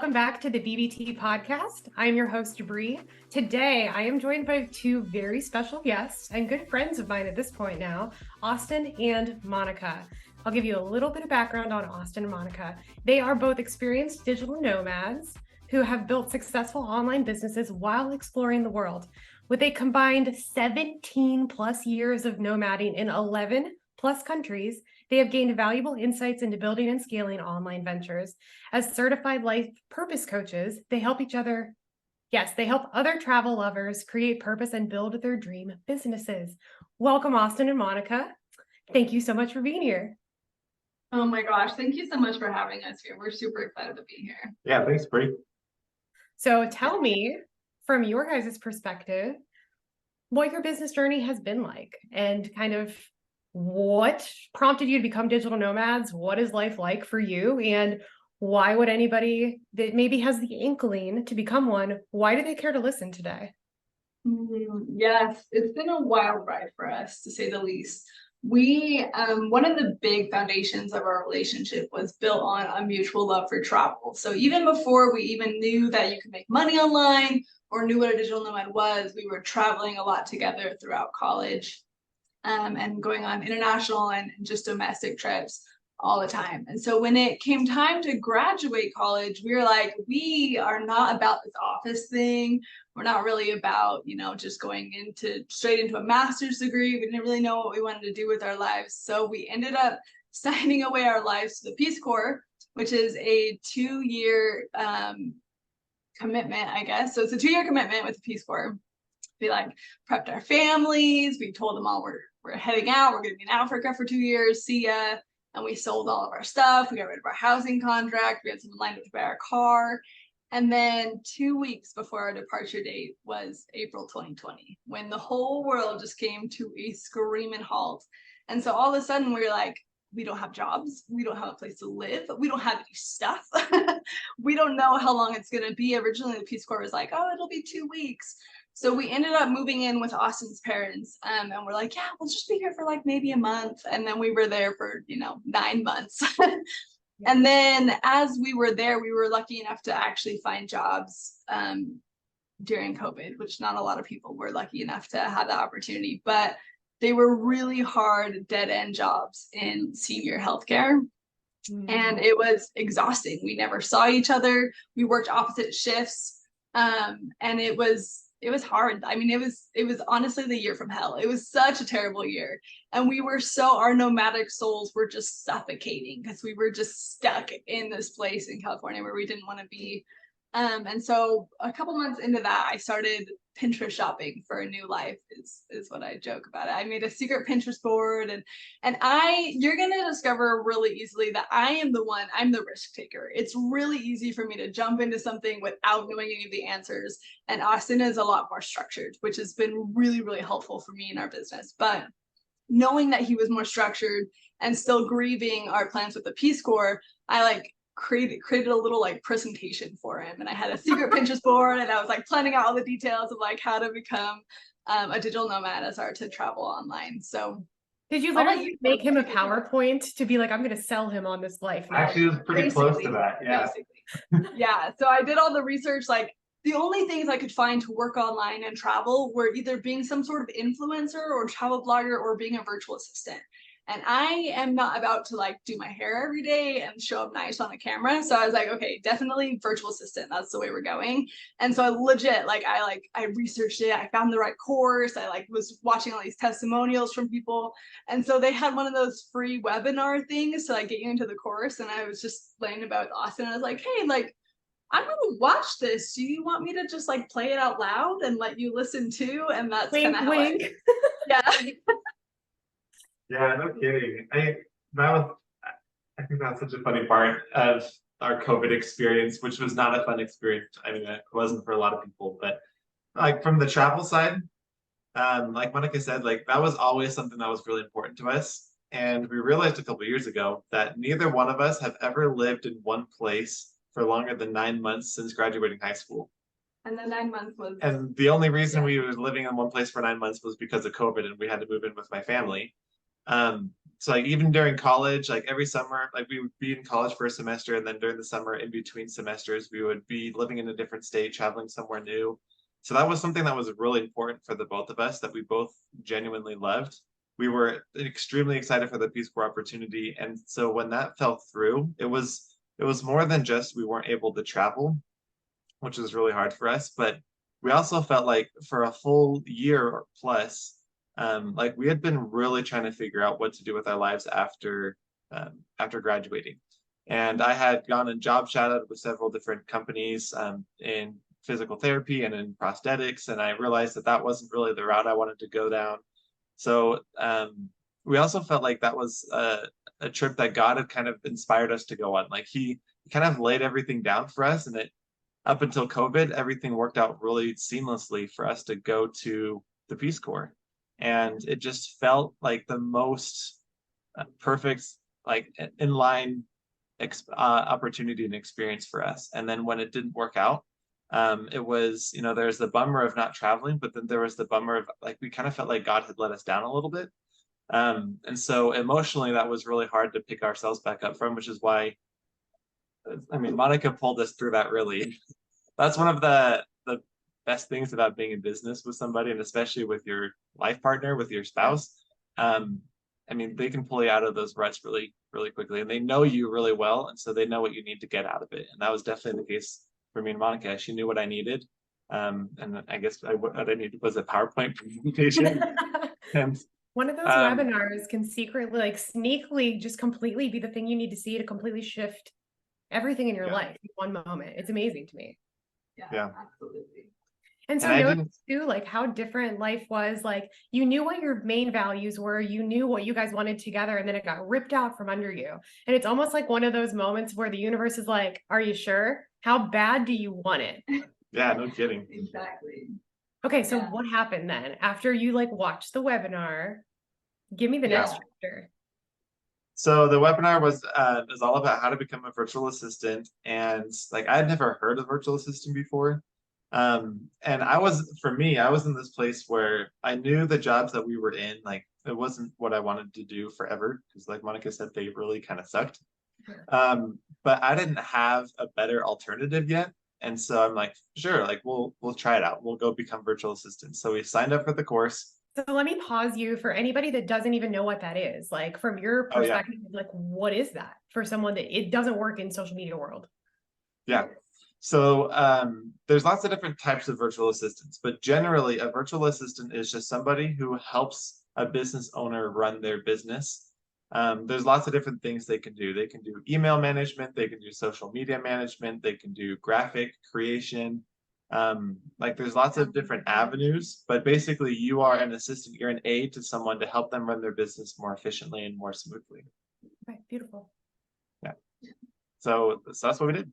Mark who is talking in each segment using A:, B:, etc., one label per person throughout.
A: Welcome back to the BBT podcast. I am your host, Brie. Today, I am joined by two very special guests and good friends of mine at this point now, Austin and Monica. I'll give you a little bit of background on Austin and Monica. They are both experienced digital nomads who have built successful online businesses while exploring the world. With a combined 17 plus years of nomading in 11 plus countries, they have gained valuable insights into building and scaling online ventures. As certified life purpose coaches, they help other travel lovers create purpose and build their dream businesses. Welcome, Austin and Monica. Thank you so much for being here.
B: Oh my gosh, thank you so much for having us here. We're super excited to be here.
C: Yeah, thanks, Brie.
A: So tell me, from your guys' perspective, what your business journey has been like and kind of what prompted you to become digital nomads? What is life like for you? And why would anybody that maybe has the inkling to become one, why do they care to listen today?
B: Yes, it's been a wild ride for us, to say the least. We, one of the big foundations of our relationship was built on a mutual love for travel. So even before we even knew that you could make money online or knew what a digital nomad was, we were traveling a lot together throughout college. And going on international and just domestic trips all the time. And so when it came time to graduate college, we were like, we are not about this office thing. We're not really about, just going straight into a master's degree. We didn't really know what we wanted to do with our lives. So we ended up signing away our lives to the Peace Corps, which is a 2-year commitment, I guess. So it's a 2-year commitment with the Peace Corps. We prepped our families. We told them all we're heading out. We're going to be in Africa for 2 years. See ya. And we sold all of our stuff. We got rid of our housing contract. We had someone lined up to buy our car. And then 2 weeks before our departure date was April 2020, when the whole world just came to a screaming halt. And so all of a sudden we were like, we don't have jobs. We don't have a place to live. We don't have any stuff. We don't know how long it's going to be. Originally, the Peace Corps was like, oh, it'll be 2 weeks. So we ended up moving in with Austin's parents, and we're like, yeah, we'll just be here for maybe a month. And then we were there for, 9 months. And then as we were there, we were lucky enough to actually find jobs during COVID, which not a lot of people were lucky enough to have the opportunity, but they were really hard dead-end jobs in senior healthcare. And it was exhausting. We never saw each other. We worked opposite shifts. And it was hard. I mean, it was honestly the year from hell. It was such a terrible year. And our nomadic souls were just suffocating because we were just stuck in this place in California where we didn't want to be. And so a couple months into that, I started Pinterest shopping for a new life is what I joke about it. I made a secret Pinterest board and you're going to discover really easily that I'm the risk taker. It's really easy for me to jump into something without knowing any of the answers. And Austin is a lot more structured, which has been really, really helpful for me in our business. But knowing that he was more structured and still grieving our plans with the Peace Corps, I created a little presentation for him, and I had a secret Pinterest board, and I was planning out all the details of how to become a digital nomad as to travel online. So
A: did you literally make him a PowerPoint to be like, I'm going to sell him on this life now?
C: Actually, it was pretty close to that. Yeah.
B: Yeah. So I did all the research. The only things I could find to work online and travel were either being some sort of influencer or travel blogger or being a virtual assistant. And I am not about to do my hair every day and show up nice on the camera. So I was like, okay, definitely virtual assistant. That's the way we're going. And so I legit, I researched it. I found the right course. I was watching all these testimonials from people. And so they had one of those free webinar things to get you into the course. And I was just laying about with Austin. I was like, hey, I'm going to watch this. Do you want me to just play it out loud and let you listen too? And that's kind of how yeah.
C: Yeah, no kidding. I think that's such a funny part of our COVID experience, which was not a fun experience. I mean, it wasn't for a lot of people, but from the travel side, like Monica said, that was always something that was really important to us. And we realized a couple of years ago that neither one of us have ever lived in one place for longer than 9 months since graduating high school.
B: And the 9 months was.
C: And the only reason we were living in one place for 9 months was because of COVID, and we had to move in with my family. So like even during college, like every summer, like we would be in college for a semester, and then during the summer in between semesters, we would be living in a different state, traveling somewhere new. So that was something that was really important for the both of us that we both genuinely loved. We were extremely excited for the Peace Corps opportunity. And so when that fell through, it was more than just we weren't able to travel, which was really hard for us. But we also felt like for a full year or plus, like we had been really trying to figure out what to do with our lives after graduating. And I had gone and job shadowed with several different companies in physical therapy and in prosthetics, and I realized that that wasn't really the route I wanted to go down. So we also felt like that was a trip that God had kind of inspired us to go on. Like he kind of laid everything down for us, and it up until COVID, everything worked out really seamlessly for us to go to the Peace Corps. And it just felt like the most perfect, like in line opportunity and experience for us. And then when it didn't work out, it was, there's the bummer of not traveling, but then there was the bummer of like, we kind of felt like God had let us down a little bit. And so emotionally, that was really hard to pick ourselves back up from, which is why, I mean, Monica pulled us through that really. That's one of the best things about being in business with somebody, and especially with your life partner, with your spouse. I mean, they can pull you out of those ruts really, really quickly, and they know you really well, and so they know what you need to get out of it. And that was definitely the case for me and Monica. She knew what I needed, and I guess what I needed was a PowerPoint presentation. And
A: one of those webinars can secretly, like sneakily, just completely be the thing you need to see to completely shift everything in your life in one moment. It's amazing to me.
B: Yeah, absolutely.
A: And so notice too, like how different life was. Like you knew what your main values were, you knew what you guys wanted together, and then it got ripped out from under you. And it's almost like one of those moments where the universe is like, are you sure? How bad do you want it?
C: Yeah, no kidding.
B: Exactly.
A: Okay, so what happened then after you like watched the webinar? Give me the next chapter.
C: So the webinar was is all about how to become a virtual assistant, and like I had never heard of virtual assistant before. And I was in this place where I knew the jobs that we were in, like it wasn't what I wanted to do forever, because like Monica said, they really kind of sucked. But I didn't have a better alternative yet. And so I'm like, sure, like we'll try it out. We'll go become virtual assistants. So we signed up for the course.
A: So let me pause you for anybody that doesn't even know what that is. Like from your perspective, like what is that for someone that it doesn't work in social media world?
C: Yeah. So there's lots of different types of virtual assistants, but generally a virtual assistant is just somebody who helps a business owner run their business. There's lots of different things they can do. They can do email management, they can do social media management, they can do graphic creation. Like there's lots of different avenues, but basically you are an assistant, you're an aide to someone to help them run their business more efficiently and more smoothly.
A: Okay, beautiful.
C: Yeah. So that's what we did.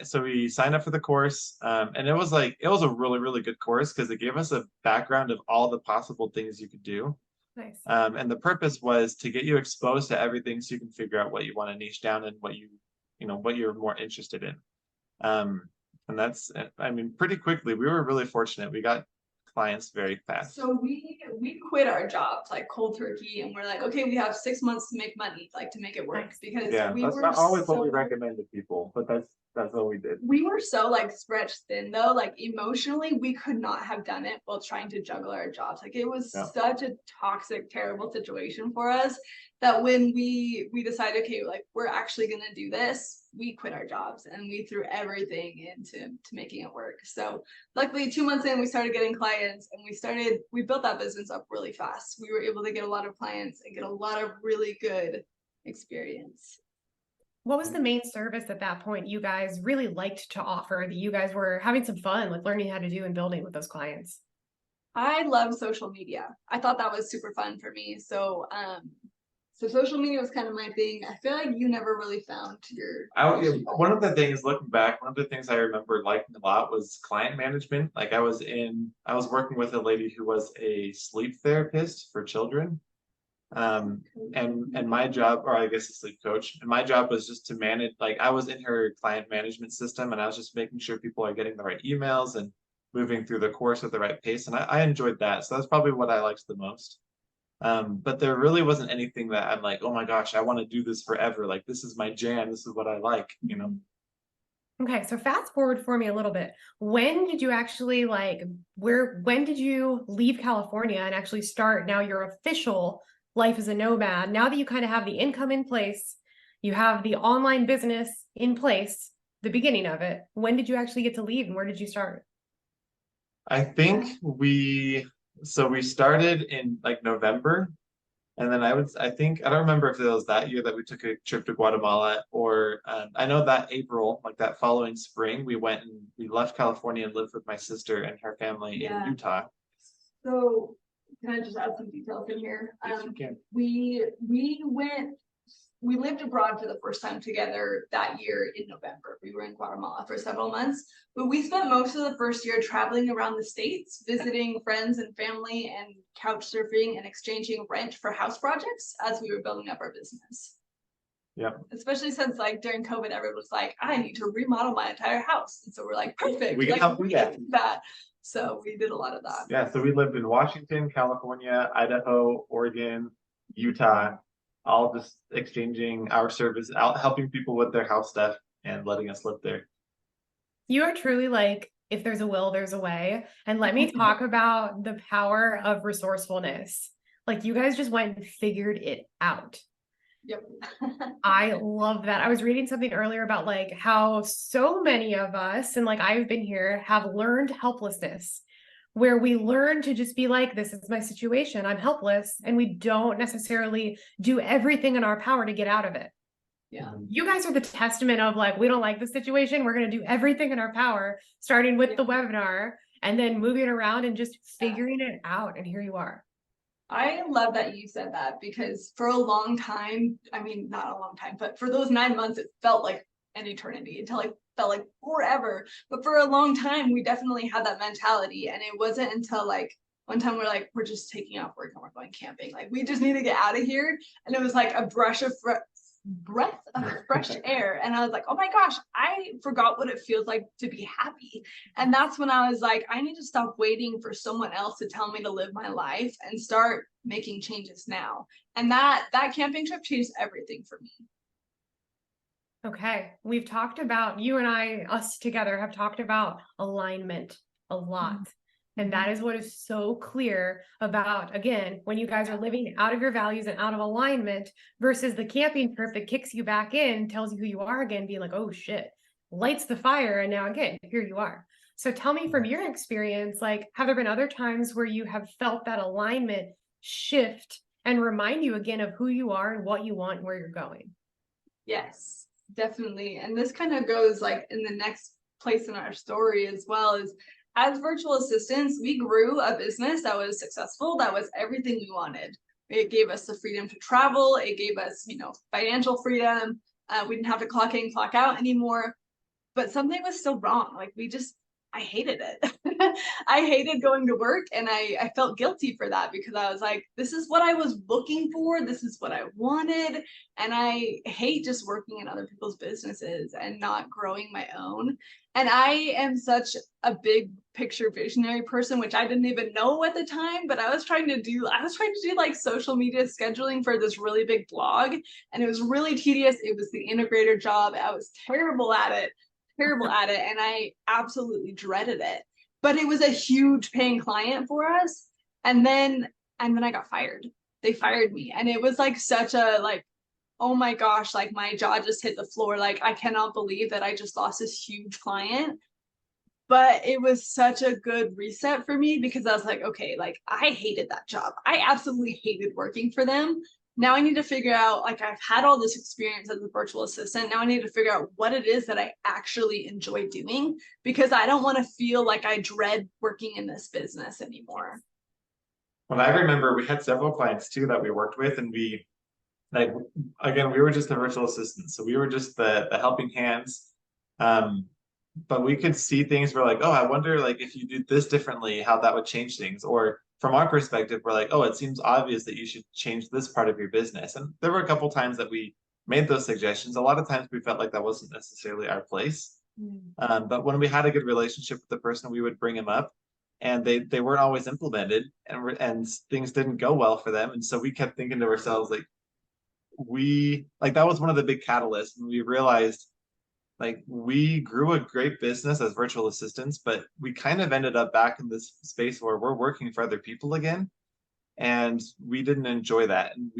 C: So we signed up for the course, and it was a really, really good course because it gave us a background of all the possible things you could do.
A: Nice.
C: And the purpose was to get you exposed to everything so you can figure out what you want to niche down and what what you're more interested in. And that's, I mean, pretty quickly, we were really fortunate. We got clients very fast.
B: So we quit our jobs like cold turkey, and we're like, okay, we have 6 months to make money, like to make it work, because we
C: that's
B: were
C: not always what we recommend to people, but that's what we did.
B: We were so like stretched thin though, like emotionally, we could not have done it while trying to juggle our jobs. Like it was such a toxic, terrible situation for us that when we decided, okay, like we're actually gonna do this, we quit our jobs and we threw everything into making it work. So luckily 2 months in, we started getting clients, and we built that business up really fast. We were able to get a lot of clients and get a lot of really good experience.
A: What was the main service at that point you guys really liked to offer that you guys were having some fun, like learning how to do and building with those clients?
B: I love social media. I thought that was super fun for me. So social media was kind of my thing. I feel like you never really found your.
C: One of the things, looking back, one of the things I remember liking a lot was client management. Like I was working with a lady who was a sleep therapist for children. And my job, or I guess a sleep coach, and my job was just to manage, like I was in her client management system, and I was just making sure people are getting the right emails and moving through the course at the right pace. And I enjoyed that. So that's probably what I liked the most. But there really wasn't anything that I'm like, oh my gosh, I want to do this forever. Like this is my jam. This is what I like, you know?
A: Okay, so fast forward for me a little bit. When did you actually when did you leave California and actually start now your official life as a nomad? Now that you kind of have the income in place, you have the online business in place, the beginning of it, when did you actually get to leave and where did you start?
C: I think we started in like November. And then I don't remember if it was that year that we took a trip to Guatemala or I know that April, like that following spring, we went and we left California and lived with my sister and her family in Utah.
B: So can I just add some details in here?
C: Yes, you can.
B: We lived abroad for the first time together that year in November. We were in Guatemala for several months, but we spent most of the first year traveling around the States, visiting friends and family and couch surfing and exchanging rent for house projects as we were building up our business.
C: Yeah.
B: Especially since like during COVID, everyone was like, I need to remodel my entire house. And so we're like, perfect.
C: We can help do
B: that. So we did a lot of that.
C: Yeah, so we lived in Washington, California, Idaho, Oregon, Utah, all just exchanging our service, out helping people with their house stuff and letting us live there.
A: You are truly like, if there's a will, there's a way. And let me talk about the power of resourcefulness. Like you guys just went and figured it out.
B: Yep.
A: I love that. I was reading something earlier about like how so many of us, and like I've been here, have learned helplessness, where we learn to just be like, this is my situation, I'm helpless, and we don't necessarily do everything in our power to get out of it.
B: Yeah.
A: You guys are the testament of like, we don't like the situation, we're going to do everything in our power, starting with the webinar and then moving around and just figuring it out. And here you are.
B: I love that you said that because for a long time, I mean, not a long time, but for those 9 months, it felt like an eternity until it felt like forever. But for a long time, we definitely had that mentality. And it wasn't until like one time we're like, we're just taking off work and we're going camping. Like, we just need to get out of here. And it was like a breath of fresh air. And I was like, oh my gosh, I forgot what it feels like to be happy. And that's when I was like, I need to stop waiting for someone else to tell me to live my life and start making changes now. And that camping trip changed everything for me.
A: Okay. We've talked about, you and I, us together, have talked about alignment a lot. And that is what is so clear about, again, when you guys are living out of your values and out of alignment versus the camping trip that kicks you back in, tells you who you are again, being like, oh shit, lights the fire. And now again, here you are. So tell me from your experience, like, have there been other times where you have felt that alignment shift and remind you again of who you are and what you want and where you're going?
B: Yes, definitely. And this kind of goes like in the next place in our story as well, is as virtual assistants, we grew a business that was successful, that was everything we wanted. It gave us the freedom to travel. It gave us, financial freedom. We didn't have to clock in, clock out anymore. But something was still wrong. Like I hated it. I hated going to work, and I felt guilty for that because I was like, this is what I was looking for. This is what I wanted. And I hate just working in other people's businesses and not growing my own. And I am such a big picture visionary person, which I didn't even know at the time, but I was trying to do like social media scheduling for this really big blog. And it was really tedious. It was the integrator job. I was terrible at it, and I absolutely dreaded it. But it was a huge paying client for us. And then I got fired. They fired me. And it was like such a like, oh my gosh, like my jaw just hit the floor. Like, I cannot believe that I just lost this huge client. But it was such a good reset for me because I was like, okay, like I hated that job. I absolutely hated working for them. Now I need to figure out, like, I've had all this experience as a virtual assistant. Now I need to figure out what it is that I actually enjoy doing, because I don't want to feel like I dread working in this business anymore.
C: Well, I remember we had several clients too that we worked with, and we like, again, we were just the virtual assistants. So we were just the helping hands. But we could see things, we're like, oh, I wonder like if you did this differently, how that would change things. Or from our perspective, we're like, oh, it seems obvious that you should change this part of your business. And there were a couple times that we made those suggestions. A lot of times we felt like that wasn't necessarily our place. But when we had a good relationship with the person, we would bring him up. and they weren't always implemented, and things didn't go well for them. And so we kept thinking to ourselves, like, that was one of the big catalysts, and we realized like we grew a great business as virtual assistants, but we kind of ended up back in this space where we're working for other people again, and we didn't enjoy that. And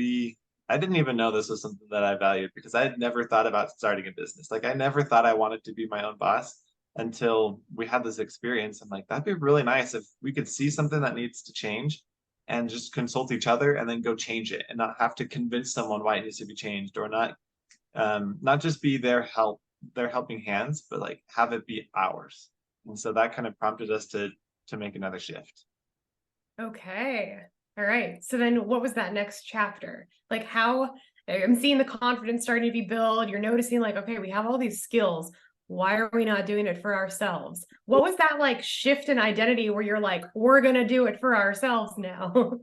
C: I didn't even know this was something that I valued, because I had never thought about starting a business. Like I never thought I wanted to be my own boss until we had this experience. I'm like, that'd be really nice if we could see something that needs to change and just consult each other and then go change it, and not have to convince someone why it needs to be changed, or not just be their helping hands, but like have it be ours. And so that kind of prompted us to make another shift.
A: Okay. All right. So then what was that next chapter? Like how I'm seeing the confidence starting to be built. You're noticing like, okay, we have all these skills. Why are we not doing it for ourselves? What was that like shift in identity where you're like, we're going to do it for ourselves now?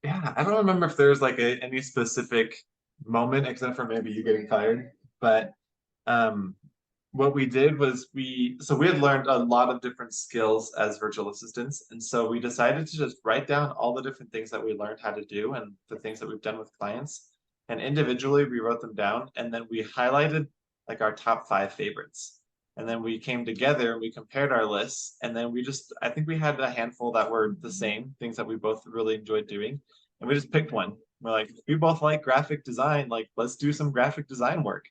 C: Yeah, I don't remember if there's like any specific moment, except for maybe you getting fired. But um, what we did was we had learned a lot of different skills as virtual assistants, and so we decided to just write down all the different things that we learned how to do and the things that we've done with clients, and individually we wrote them down, and then we highlighted like our top 5 favorites, and then we came together and we compared our lists, and then I think we had a handful that were the same things that we both really enjoyed doing, and we just picked one. We're like, we both like graphic design, like let's do some graphic design work.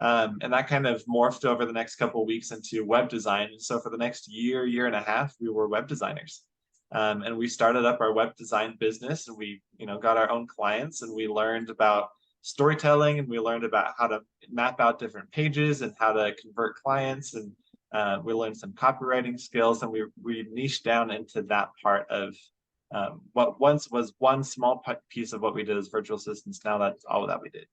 C: And that kind of morphed over the next couple of weeks into web design. And so for the next year and a half, we were web designers. And we started up our web design business, and we, got our own clients, and we learned about storytelling, and we learned about how to map out different pages and how to convert clients. And we learned some copywriting skills, and we niched down into that part of what once was one small piece of what we did as virtual assistants. Now that's all that we did.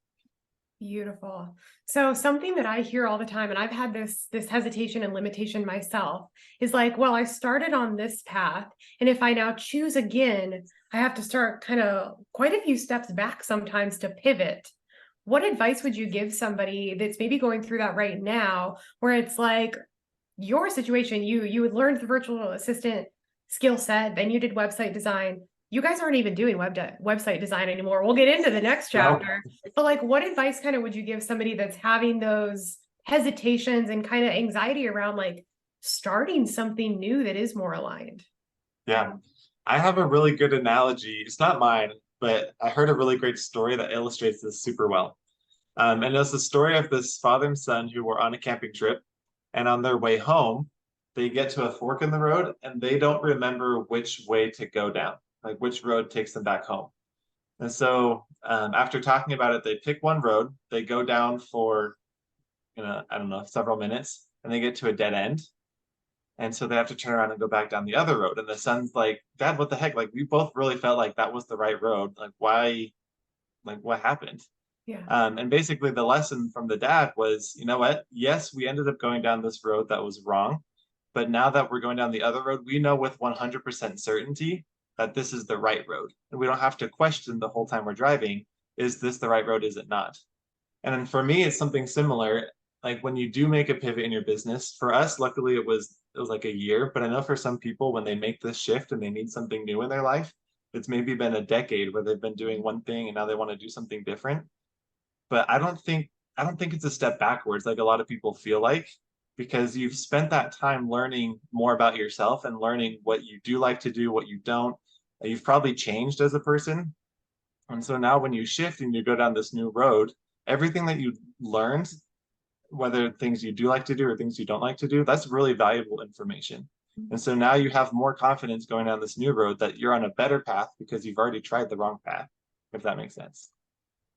A: Beautiful. So something that I hear all the time, and I've had this hesitation and limitation myself, is like, well, I started on this path, and if I now choose again, I have to start kind of quite a few steps back sometimes to pivot. What advice would you give somebody that's maybe going through that right now, where it's like your situation, you had learned the virtual assistant skill set, then you did website design. You guys aren't even doing website design anymore. We'll get into the next chapter. But like, what advice kind of would you give somebody that's having those hesitations and kind of anxiety around like starting something new that is more aligned?
C: Yeah, I have a really good analogy. It's not mine, but I heard a really great story that illustrates this super well. And it's the story of this father and son who were on a camping trip, and on their way home, they get to a fork in the road, and they don't remember which way to go down, like which road takes them back home. And so, after talking about it, they pick one road, they go down for, I don't know, several minutes, and they get to a dead end. And so they have to turn around and go back down the other road. And the son's like, Dad, what the heck? Like, we both really felt like that was the right road. Like, why? Like, what happened?
A: Yeah.
C: And basically, the lesson from the dad was, you know what? Yes, we ended up going down this road that was wrong. But now that we're going down the other road, we know with 100% certainty that this is the right road. And we don't have to question the whole time we're driving, is this the right road? Is it not? And then for me, it's something similar. Like when you do make a pivot in your business, for us, luckily it was like a year, but I know for some people when they make this shift and they need something new in their life, it's maybe been a decade where they've been doing one thing and now they want to do something different. But I don't think it's a step backwards like a lot of people feel like, because you've spent that time learning more about yourself and learning what you do like to do, what you don't. You've probably changed as a person. And so now when you shift and you go down this new road, everything that you learned, whether things you do like to do or things you don't like to do, that's really valuable information. And so now you have more confidence going down this new road that you're on a better path because you've already tried the wrong path, if that makes sense.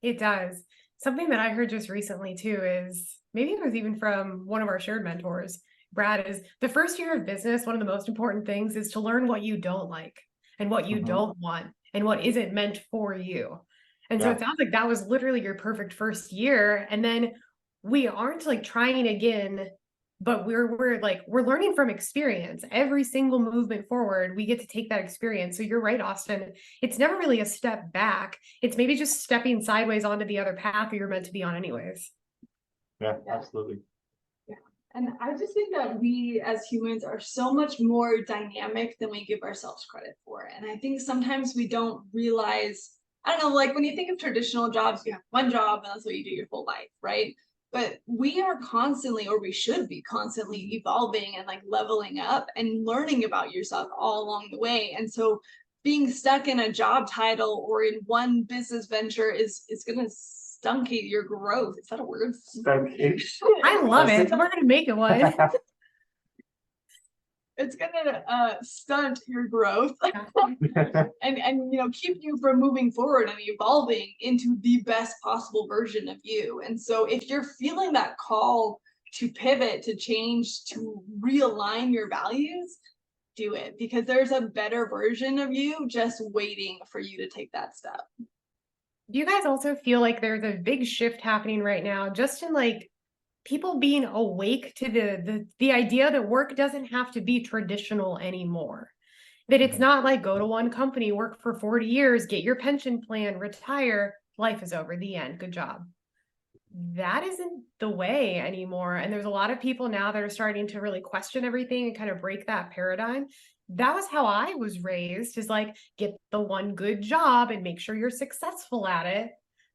A: It does. Something that I heard just recently too is maybe it was even from one of our shared mentors, Brad, is the first year of business, one of the most important things is to learn what you don't like and what you don't want and what isn't meant for you. And so it sounds like that was literally your perfect first year. And then we aren't like trying again, but we're learning from experience. Every single movement forward, we get to take that experience. So you're right, Austin. It's never really a step back. It's maybe just stepping sideways onto the other path you're meant to be on anyways.
C: Yeah, absolutely.
B: Yeah. And I just think that we as humans are so much more dynamic than we give ourselves credit for. And I think sometimes we don't realize, I don't know, like when you think of traditional jobs, you have one job and that's what you do your whole life, right? But we are constantly, or we should be constantly evolving and like leveling up and learning about yourself all along the way. And so being stuck in a job title or in one business venture is going to stunkate your growth. Is that a word?
C: Stunkate.
A: I love it. We're gonna make it one.
B: It's gonna stunt your growth and you know keep you from moving forward and evolving into the best possible version of you. And so if you're feeling that call to pivot, to change, to realign your values, do it, because there's a better version of you just waiting for you to take that step.
A: Do you guys also feel like there's a big shift happening right now, just in like people being awake to the idea that work doesn't have to be traditional anymore? That it's not like go to one company, work for 40 years, get your pension plan, retire, life is over, the end, good job. That isn't the way anymore. And there's a lot of people now that are starting to really question everything and kind of break that paradigm. That was how I was raised, is like get the one good job and make sure you're successful at it.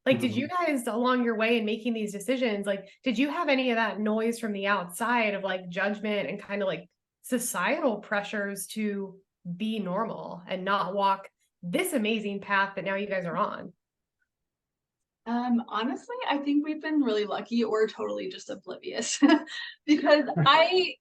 A: Like, did you guys along your way in making these decisions, like, did you have any of that noise from the outside of like judgment and kind of like societal pressures to be normal and not walk this amazing path that now you guys are on?
B: Honestly, I think we've been really lucky or totally just oblivious because I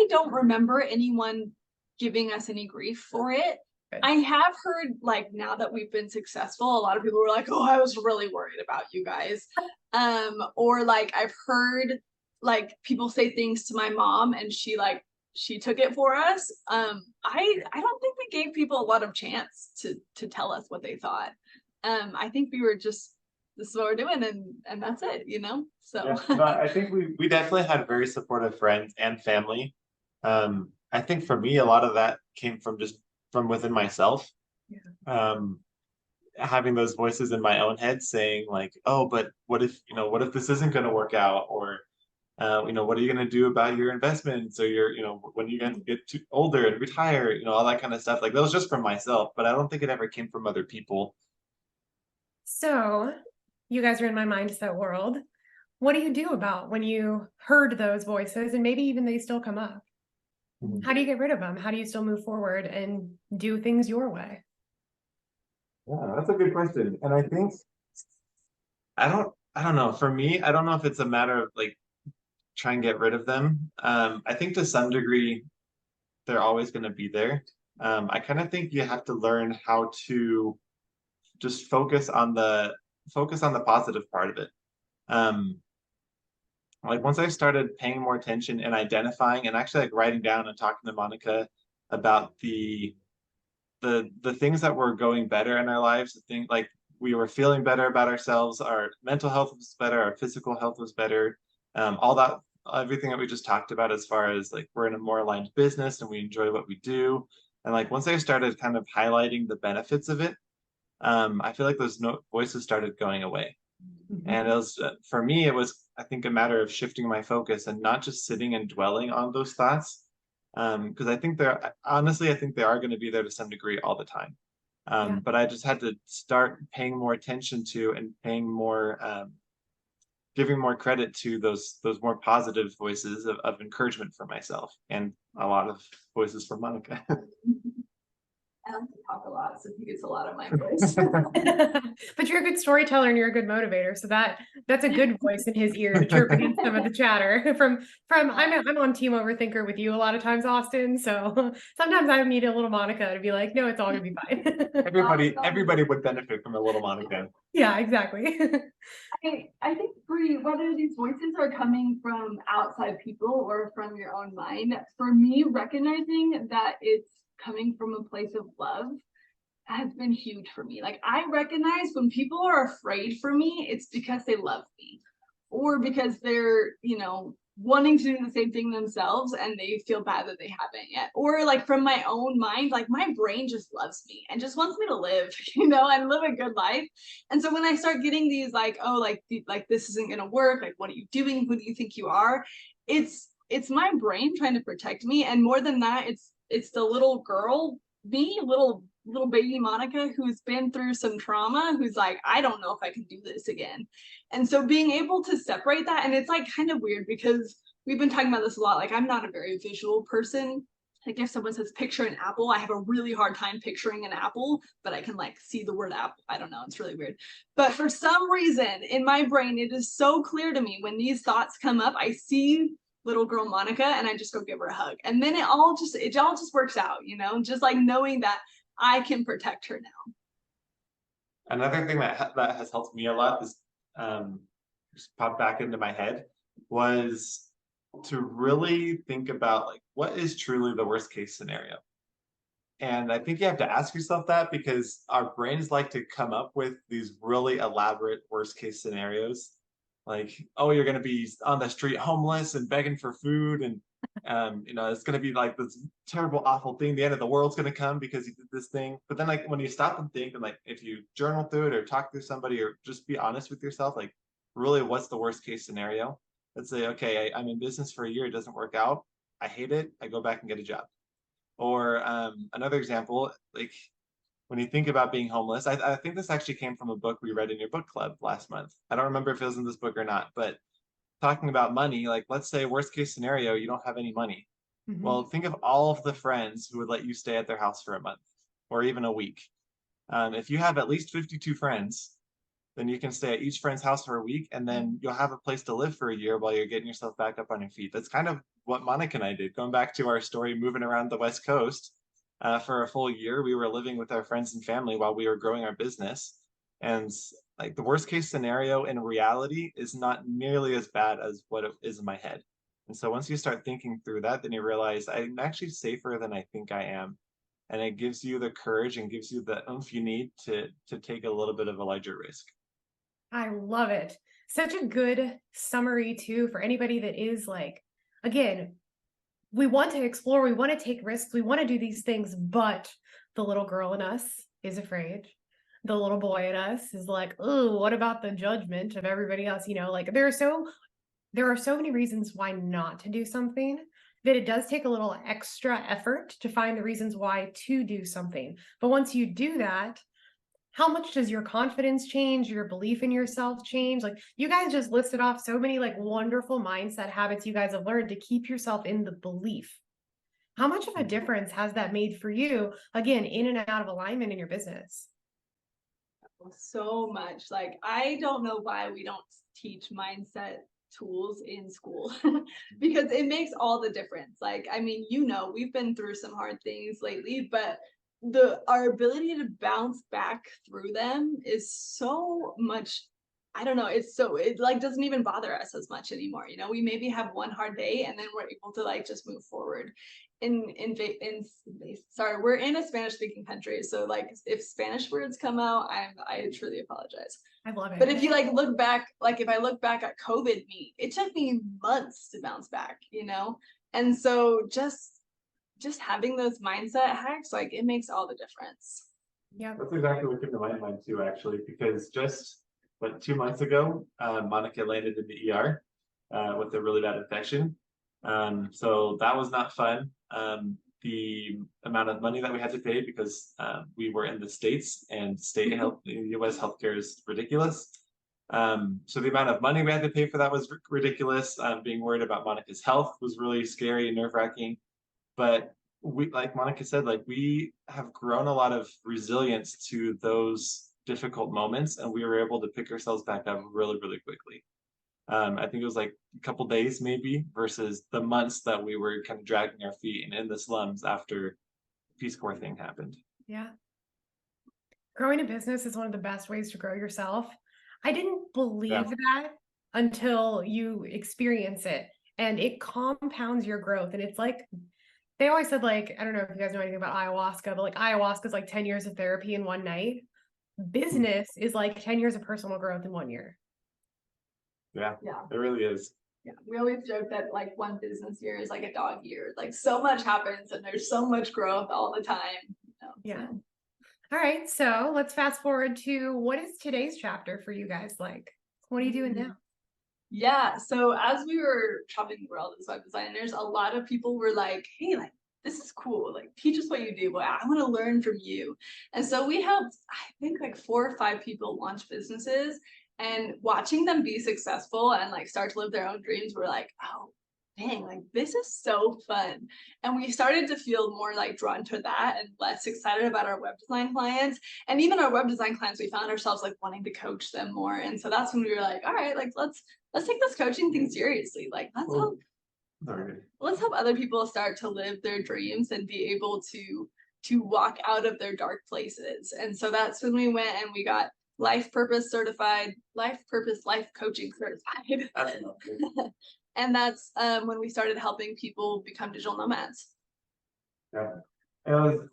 B: don't remember anyone giving us any grief for it.
A: Good.
B: I have heard, like, now that we've been successful, a lot of people were like, oh, I was really worried about you guys. Or like I've heard like people say things to my mom and she took it for us. I don't think we gave people a lot of chance to tell us what they thought. I think we were just, this is what we're doing and that's it, you know? So
C: Yeah, no, I think we definitely had very supportive friends and family. I think for me, a lot of that came from just from within myself.
A: Yeah.
C: Having those voices in my own head saying like, oh, but what if, what if this isn't going to work out? Or, what are you going to do about your investments? Or when are you going to get too older and retire, all that kind of stuff. Like that was just from myself, but I don't think it ever came from other people.
A: So you guys are in my mindset world. What do you do about when you heard those voices and maybe even they still come up? How do you get rid of them? How do you still move forward and do things your way?
C: Yeah, that's a good question. And I think I don't know. For me, I don't know if it's a matter of like try and get rid of them. I think to some degree they're always going to be there. I kind of think you have to learn how to just focus on the positive part of it. Like once I started paying more attention and identifying and actually like writing down and talking to Monica about the things that were going better in our lives, the thing like we were feeling better about ourselves, our mental health was better, our physical health was better, all that, everything that we just talked about as far as like we're in a more aligned business and we enjoy what we do. And like once I started kind of highlighting the benefits of it, I feel like those voices started going away. And it was for me, it was I think a matter of shifting my focus and not just sitting and dwelling on those thoughts, because I think I think they are going to be there to some degree all the time.
A: Yeah.
C: But I just had to start paying more attention to and giving more credit to those more positive voices of encouragement for myself and a lot of voices from Monica.
B: I like to talk a lot, so he gets a lot of my voice.
A: But you're a good storyteller and you're a good motivator, so that's a good voice in his ear, interpreting some of the chatter from I'm on team overthinker with you a lot of times, Austin. So sometimes I need a little Monica to be like, no, it's all gonna be fine.
C: Everybody would benefit from a little Monica.
A: Yeah, exactly.
B: I think Brie, whether these voices are coming from outside people or from your own mind, for me, recognizing that it's coming from a place of love has been huge for me. Like I recognize when people are afraid for me, it's because they love me or because they're, wanting to do the same thing themselves and they feel bad that they haven't yet. Or like from my own mind, like my brain just loves me and just wants me to live, and live a good life. And so when I start getting these like, oh, like this isn't gonna work, like what are you doing? Who do you think you are? It's it's my brain trying to protect me. And more than that, it's the little girl, me, little baby Monica, who's been through some trauma, who's like, I don't know if I can do this again. And so being able to separate that, and it's like kind of weird because we've been talking about this a lot. Like, I'm not a very visual person. Like, if someone says picture an apple, I have a really hard time picturing an apple, but I can like see the word apple. I don't know, it's really weird. But for some reason in my brain, it is so clear to me when these thoughts come up, I see little girl Monica and I just go give her a hug. And then it all just works out, you know, just like knowing that I can protect her now.
C: Another thing that has helped me a lot is just popped back into my head was to really think about like what is truly the worst case scenario. And I think you have to ask yourself that because our brains like to come up with these really elaborate worst case scenarios. Like, oh, you're going to be on the street homeless and begging for food. And, it's going to be like this terrible, awful thing. The end of the world's going to come because you did this thing. But then like when you stop and think and like if you journal through it or talk to somebody or just be honest with yourself, like really what's the worst case scenario? Let's say, okay, I'm in business for a year. It doesn't work out. I hate it. I go back and get a job. Or another example, like when you think about being homeless, I think this actually came from a book we read in your book club last month. I don't remember if it was in this book or not, but talking about money, like let's say worst case scenario, you don't have any money.
A: Mm-hmm.
C: Well, think of all of the friends who would let you stay at their house for a month or even a week. If you have at least 52 friends, then you can stay at each friend's house for a week and then you'll have a place to live for a year while you're getting yourself back up on your feet. That's kind of what Monica and I did. Going back to our story, moving around the West Coast for a full year, we were living with our friends and family while we were growing our business. And like the worst case scenario in reality is not nearly as bad as what it is in my head. And so once you start thinking through that, then you realize I'm actually safer than I think I am. And it gives you the courage and gives you the oomph you need to take a little bit of a larger risk.
A: I love it. Such a good summary too for anybody that is like, again, we want to explore, we want to take risks, we want to do these things, but the little girl in us is afraid. The little boy in us is like, oh, what about the judgment of everybody else? Like there are so many reasons why not to do something that it does take a little extra effort to find the reasons why to do something. But once you do that, how much does your confidence change, your belief in yourself change? Like you guys just listed off so many like wonderful mindset habits you guys have learned to keep yourself in the belief. How much of a difference has that made for you, again, in and out of alignment in your business?
B: So much. Like, I don't know why we don't teach mindset tools in school because it makes all the difference. Like, I mean, we've been through some hard things lately, but our ability to bounce back through them is so much. I don't know, it like doesn't even bother us as much anymore. We maybe have one hard day and then we're able to like just move forward. Sorry, we're in a Spanish speaking country, so like if Spanish words come out, I truly apologize.
A: I love it.
B: But if you like look back, like if I look back at COVID it took me months to bounce back, and so just having those mindset hacks, like it makes all the difference.
A: Yeah,
C: that's exactly what came to my mind too, actually, because just 2 months ago, Monica landed in the ER with a really bad infection. So that was not fun. The amount of money that we had to pay because we were in the States and state health, US healthcare is ridiculous. So the amount of money we had to pay for that was ridiculous. Being worried about Monica's health was really scary and nerve-wracking. But we, like Monica said, like we have grown a lot of resilience to those difficult moments, and we were able to pick ourselves back up really, really quickly. I think it was like a couple days maybe versus the months that we were kind of dragging our feet and in the slums after the Peace Corps thing happened.
A: Yeah. Growing a business is one of the best ways to grow yourself. I didn't believe that until you experience it, and it compounds your growth. And it's like, they always said, like, I don't know if you guys know anything about ayahuasca, but like ayahuasca is like 10 years of therapy in one night. Business is like 10 years of personal growth in 1 year.
C: Yeah, it really is.
B: Yeah, we always joke that like one business year is like a dog year. Like so much happens and there's so much growth all the time.
A: Yeah. All right, so let's fast forward to what is today's chapter for you guys like? What are you doing now?
B: Yeah. So as we were traveling the world as web designers, a lot of people were like, hey, like, this is cool. Like, teach us what you do. But I want to learn from you. And so we helped, I think, like 4 or 5 people launch businesses, and watching them be successful and like start to live their own dreams, we're like, oh, dang, like this is so fun. And we started to feel more like drawn to that and less excited about our web design clients. And even our web design clients, we found ourselves like wanting to coach them more. And so that's when we were like, all right, like let's take this coaching thing seriously. Like let's help other people start to live their dreams and be able to walk out of their dark places. And so that's when we went and we got life purpose life coaching certified. And that's when we started helping people become digital nomads.
C: Yeah.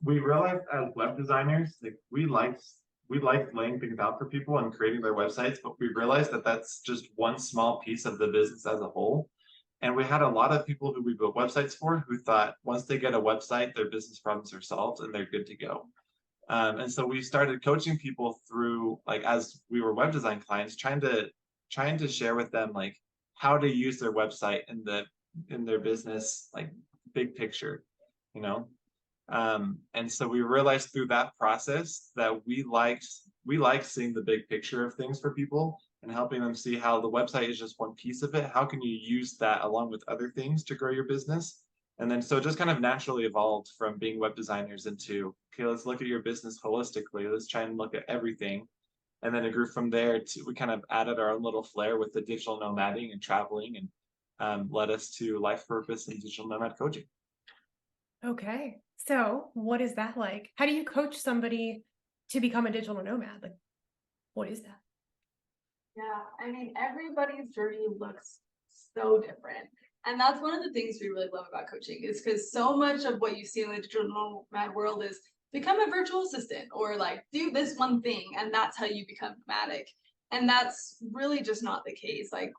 C: We realized as web designers, like we like laying things out for people and creating their websites, but we realized that that's just one small piece of the business as a whole. And we had a lot of people who we built websites for who thought once they get a website, their business problems are solved and they're good to go. And so we started coaching people through, like, as we were web design clients, trying to share with them like how to use their website in their business, like big picture, you know. And so we realized through that process that we liked seeing the big picture of things for people and helping them see how the website is just one piece of it. How can you use that along with other things to grow your business? And then so it just kind of naturally evolved from being web designers into, okay, let's look at your business holistically. Let's try and look at everything. And then it grew from there to, we kind of added our own little flair with the digital nomading and traveling, and led us to life purpose and digital nomad coaching.
A: Okay. So what is that like? How do you coach somebody to become a digital nomad? Like, what is that?
B: Yeah, I mean, everybody's journey looks so different. And that's one of the things we really love about coaching, is because so much of what you see in the digital nomad world is become a virtual assistant or like do this one thing and that's how you become nomadic. And that's really just not the case. Like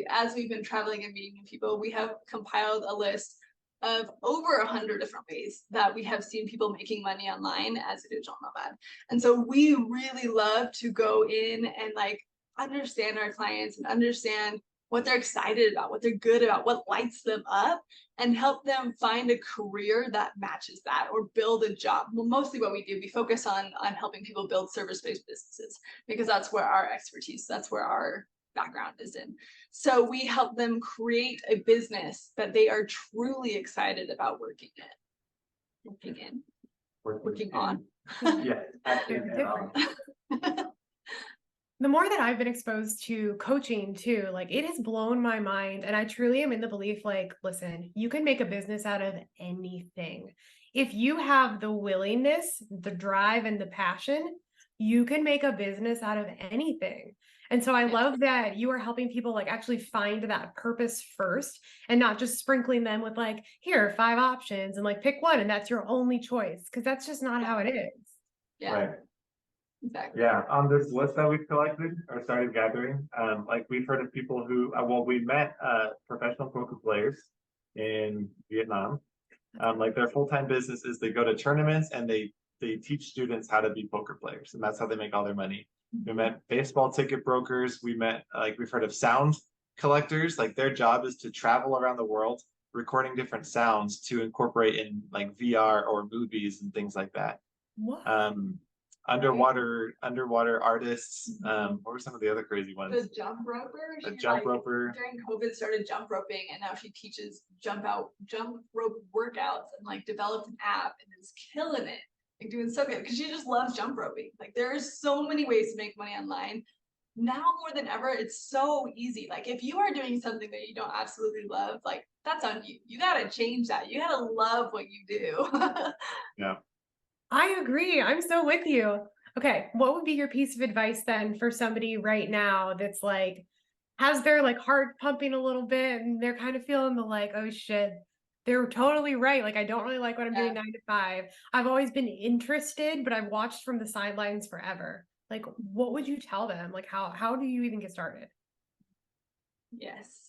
B: as we've been traveling and meeting people, we have compiled a list of over 100 different ways that we have seen people making money online as a digital nomad. And so we really love to go in and like understand our clients and understand what they're excited about, what they're good about, what lights them up, and help them find a career that matches that or build a job. Well, mostly what we do, we focus on helping people build service-based businesses because that's where our expertise, that's where our background is in. So we help them create a business that they are truly excited about working on.
C: Yeah,
A: Very different. The more that I've been exposed to coaching too, like it has blown my mind. And I truly am in the belief, like, listen, you can make a business out of anything. If you have the willingness, the drive, and the passion, you can make a business out of anything. And so I love that you are helping people like actually find that purpose first and not just sprinkling them with like, here are 5 options and like pick one and that's your only choice. Cause that's just not how it is.
B: Yeah.
C: Right.
B: Exactly.
C: Yeah, on this list that we've collected or started gathering, like we've heard of people who, we met professional poker players in Vietnam. Like their full-time business is they go to tournaments and they teach students how to be poker players, and that's how they make all their money. We met baseball ticket brokers. We met, like, we've heard of sound collectors. Like their job is to travel around the world recording different sounds to incorporate in like VR or movies and things like that.
A: What?
C: Underwater artists. What were some of the other crazy ones?
B: The jump roper.
C: Roper.
B: During COVID started jump roping, and now she teaches jump rope workouts and like developed an app and is killing it, like doing so good because she just loves jump roping. Like there are so many ways to make money online. Now more than ever, it's so easy. Like if you are doing something that you don't absolutely love, like that's on you. You gotta change that. You gotta love what you do.
C: Yeah.
A: I agree. I'm so with you. Okay, what would be your piece of advice then for somebody right now that's like has their like heart pumping a little bit and they're kind of feeling the like, oh shit, they're totally right. Like I don't really like what I'm doing 9 to 5. I've always been interested, but I've watched from the sidelines forever. Like what would you tell them? Like how do you even get started?
B: Yes.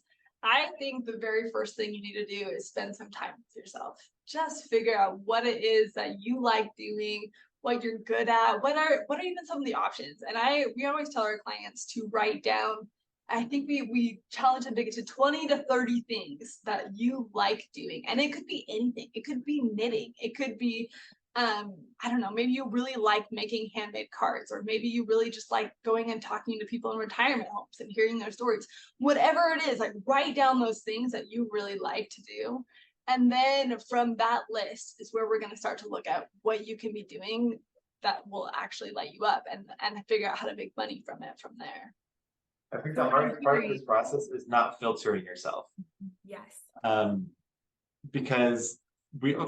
B: I think the very first thing you need to do is spend some time with yourself. Just figure out what it is that you like doing, what you're good at, what are even some of the options. And we always tell our clients to write down I think we challenge them to get to 20 to 30 things that you like doing. And it could be anything. It could be knitting. It could be I don't know, maybe you really like making handmade cards, or maybe you really just like going and talking to people in retirement homes and hearing their stories. Whatever it is, like write down those things that you really like to do. And then from that list is where we're going to start to look at what you can be doing that will actually light you up, and figure out how to make money from it from there.
C: I think
A: So
C: the
A: what I'm
C: hardest part of
A: hearing-
C: this process is not filtering yourself.
A: Yes.
C: Because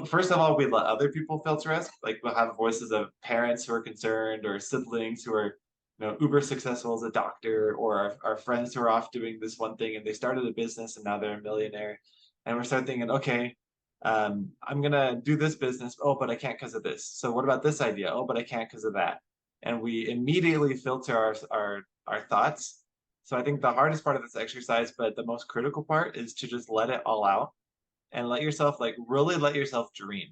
C: first of all, we let other people filter us. Like we'll have voices of parents who are concerned, or siblings who are, uber successful as a doctor, or our friends who are off doing this one thing and they started a business and now they're a millionaire. And we start thinking, okay, I'm gonna do this business. Oh, but I can't because of this. So what about this idea? Oh, but I can't because of that. And we immediately filter our thoughts. So I think the hardest part of this exercise, but the most critical part, is to just let it all out and let yourself, really let yourself dream.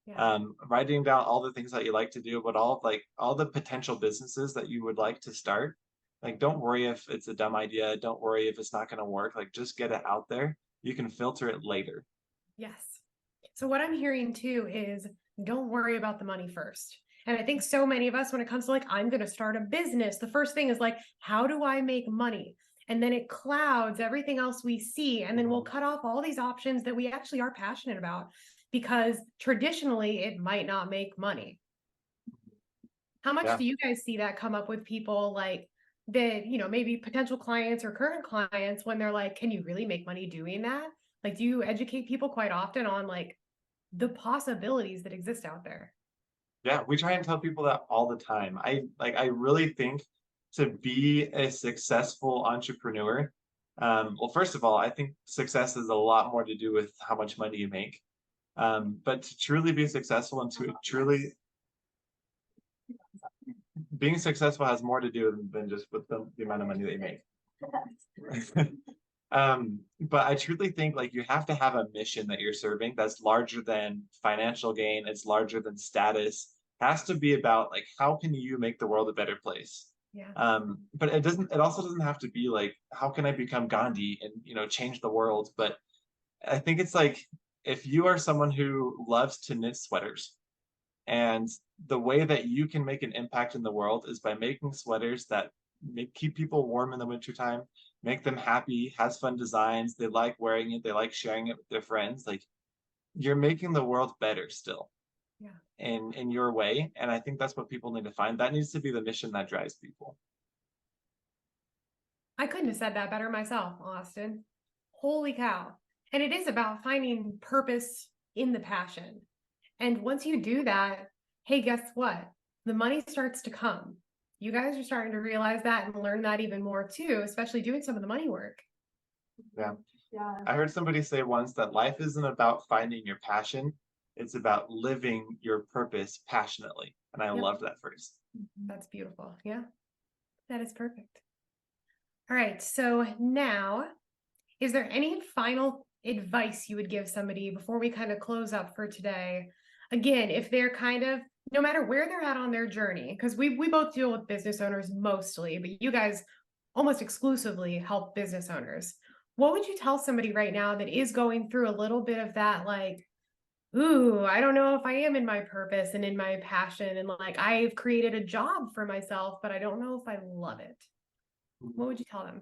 A: Yeah.
C: Writing down all the things that you like to do, but all the potential businesses that you would like to start. Like, don't worry if it's a dumb idea. Don't worry if it's not going to work. Like, just get it out there. You can filter it later.
A: Yes. So what I'm hearing too is don't worry about the money first. And I think so many of us, when it comes to like, I'm going to start a business, the first thing is like, how do I make money? And then it clouds everything else we see. And then we'll cut off all these options that we actually are passionate about, because traditionally it might not make money. How much do you guys see that come up with people like that, maybe potential clients or current clients, when they're like, can you really make money doing that? Like, do you educate people quite often on like the possibilities that exist out there?
C: Yeah, we try and tell people that all the time. I really think to be a successful entrepreneur, well, first of all, I think success has a lot more to do with how much money you make. But to truly be successful and to truly being successful has more to do than just with the amount of money that you make. But I truly think you have to have a mission that you're serving that's larger than financial gain. It's larger than status. It has to be about how can you make the world a better place?
A: Yeah.
C: But it also doesn't have to be how can I become Gandhi and change the world? But I think it's if you are someone who loves to knit sweaters, and the way that you can make an impact in the world is by making sweaters that keep people warm in the wintertime, make them happy, has fun designs, they like wearing it, they like sharing it with their friends. You're making the world better still.
A: Yeah.
C: In your way. And I think that's what people need to find. That needs to be the mission that drives people.
A: I couldn't have said that better myself, Austin. Holy cow. And it is about finding purpose in the passion. And once you do that, hey, guess what? The money starts to come. You guys are starting to realize that and learn that even more too, especially doing some of the money work.
C: Yeah.
B: Yeah.
C: I heard somebody say once that life isn't about finding your passion, it's about living your purpose passionately. And I loved that phrase.
A: That's beautiful. Yeah, that is perfect. All right. So now, is there any final advice you would give somebody before we kind of close up for today? Again, if they're no matter where they're at on their journey, because we both deal with business owners mostly, but you guys almost exclusively help business owners. What would you tell somebody right now that is going through a little bit of that, ooh, I don't know if I am in my purpose and in my passion, and I've created a job for myself, but I don't know if I love it? What would you tell them?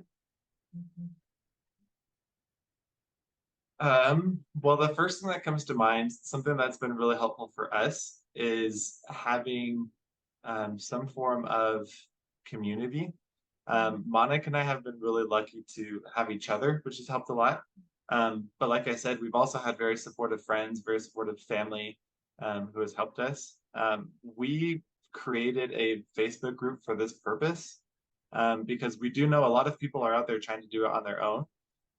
C: Well, the first thing that comes to mind, something that's been really helpful for us, is having some form of community. Monica and I have been really lucky to have each other, which has helped a lot. But like I said, we've also had very supportive friends, very supportive family who has helped us. We created a Facebook group for this purpose because we do know a lot of people are out there trying to do it on their own.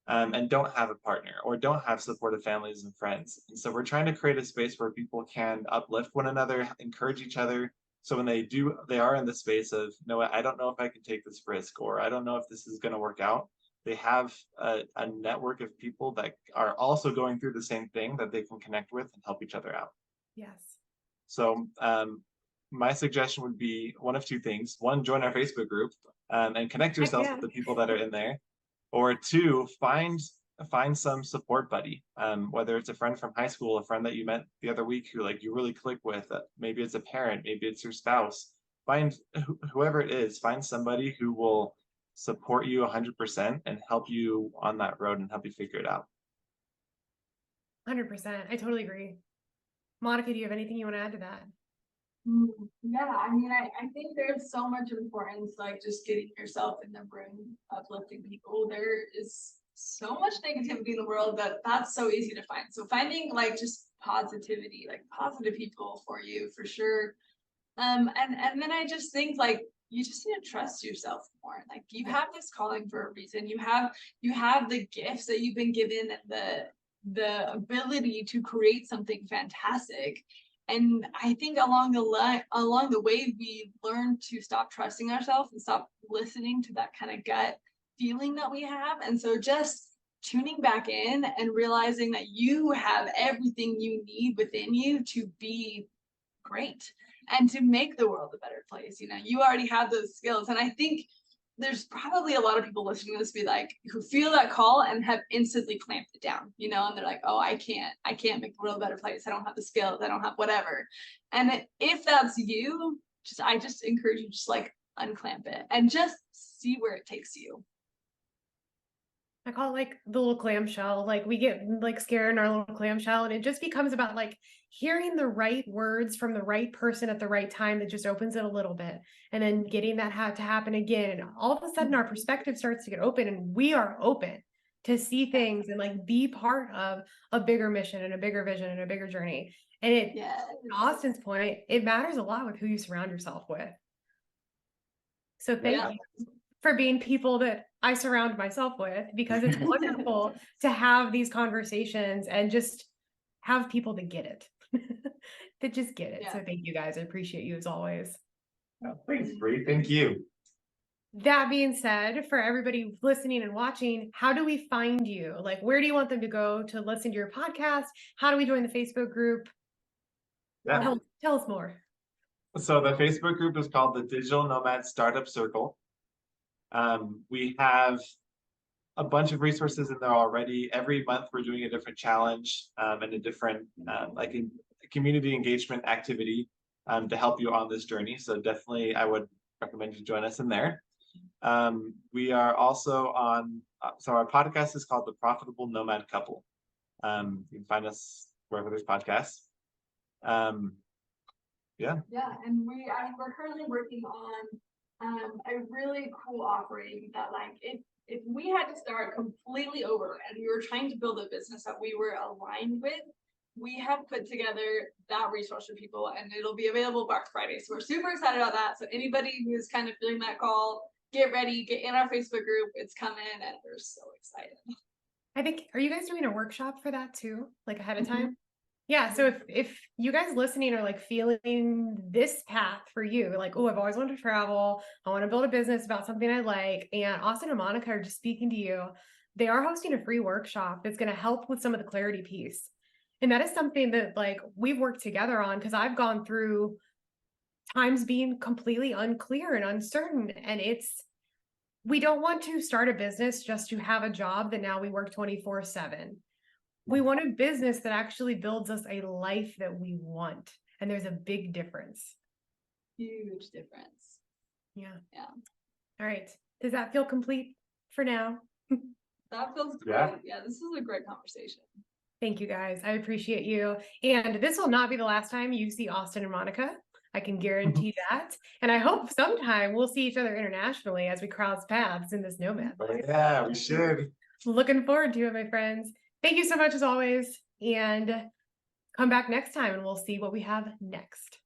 C: And don't have a partner or don't have supportive families and friends. And so we're trying to create a space where people can uplift one another, encourage each other. So when they are in the space of, no, I don't know if I can take this risk, or I don't know if this is going to work out. They have a network of people that are also going through the same thing that they can connect with and help each other out.
A: Yes.
C: So my suggestion would be one of two things. One, join our Facebook group. and connect yourself with the people that are in there. Or two, find some support buddy, whether it's a friend from high school, a friend that you met the other week who like you really click with, maybe it's a parent, maybe it's your spouse. Find whoever it is, find somebody who will support you 100% and help you on that road and help you figure it out.
A: 100%. I totally agree. Monica, do you have anything you want to add to that?
B: Yeah, I mean, I think there's so much importance, like just getting yourself in the room, uplifting people. There is so much negativity in the world that's so easy to find. So finding like just positivity, like positive people for you for sure. And then I just think like you just need to trust yourself more. Like you have this calling for a reason. You have the gifts that you've been given and the ability to create something fantastic. And I think along the way, we learn to stop trusting ourselves and stop listening to that kind of gut feeling that we have. And so just tuning back in and realizing that you have everything you need within you to be great and to make the world a better place. You know, you already have those skills. And I think there's probably a lot of people listening to this be like who feel that call and have instantly clamped it down, you know, and they're like, oh, I can't make the world a better place. I don't have the skills, I don't have whatever. And if that's you, I just encourage you, just like unclamp it and just see where it takes you.
A: I call it like the little clamshell. Like we get like scared in our little clamshell, and it just becomes about like hearing the right words from the right person at the right time that just opens it a little bit, and then getting that to happen again. And all of a sudden our perspective starts to get open, and we are open to see things and like be part of a bigger mission and a bigger vision and a bigger journey. And in Austin's point, it matters a lot with who you surround yourself with. So thank you for being people that I surround myself with, because it's wonderful to have these conversations and just have people that get it, that just get it. So thank you guys. I appreciate you as always.
C: Oh, thanks, Brie. Thank you.
A: That being said, for everybody listening and watching, how do we find you? Like, where do you want them to go to listen to your podcast? How do we join the Facebook group?
C: Yeah.
A: Tell us more.
C: So the Facebook group is called the Digital Nomad Startup Circle. We have a bunch of resources in there already. Every month we're doing a different challenge and a different like a community engagement activity to help you on this journey. So definitely I would recommend you join us in there. We are also on, so our podcast is called The Profitable Nomad Couple. You can find us wherever there's podcasts. Yeah,
B: and we're currently working on a really cool offering that like if we had to start completely over and we were trying to build a business that we were aligned with, we have put together that resource for people and it'll be available Black Friday. So we're super excited about that. So anybody who's kind of feeling that call, get ready, get in our Facebook group. It's coming and we're so excited.
A: I think, are you guys doing a workshop for that too? Like ahead of time? Yeah. So if you guys listening are like feeling this path for you, like, oh, I've always wanted to travel. I want to build a business about something I like. And Austin and Monica are just speaking to you. They are hosting a free workshop that's going to help with some of the clarity piece. And that is something that like we've worked together on, because I've gone through times being completely unclear and uncertain. And we don't want to start a business just to have a job that now we work 24/7. We want a business that actually builds us a life that we want. And there's a big difference.
B: Huge difference.
A: Yeah. All right. Does that feel complete for now?
B: That feels great. Yeah, this is a great conversation.
A: Thank you guys. I appreciate you. And this will not be the last time you see Austin and Monica. I can guarantee that. And I hope sometime we'll see each other internationally as we cross paths in this nomad life.
C: Yeah, we should.
A: Looking forward to it, my friends. Thank you so much as always. And come back next time and we'll see what we have next.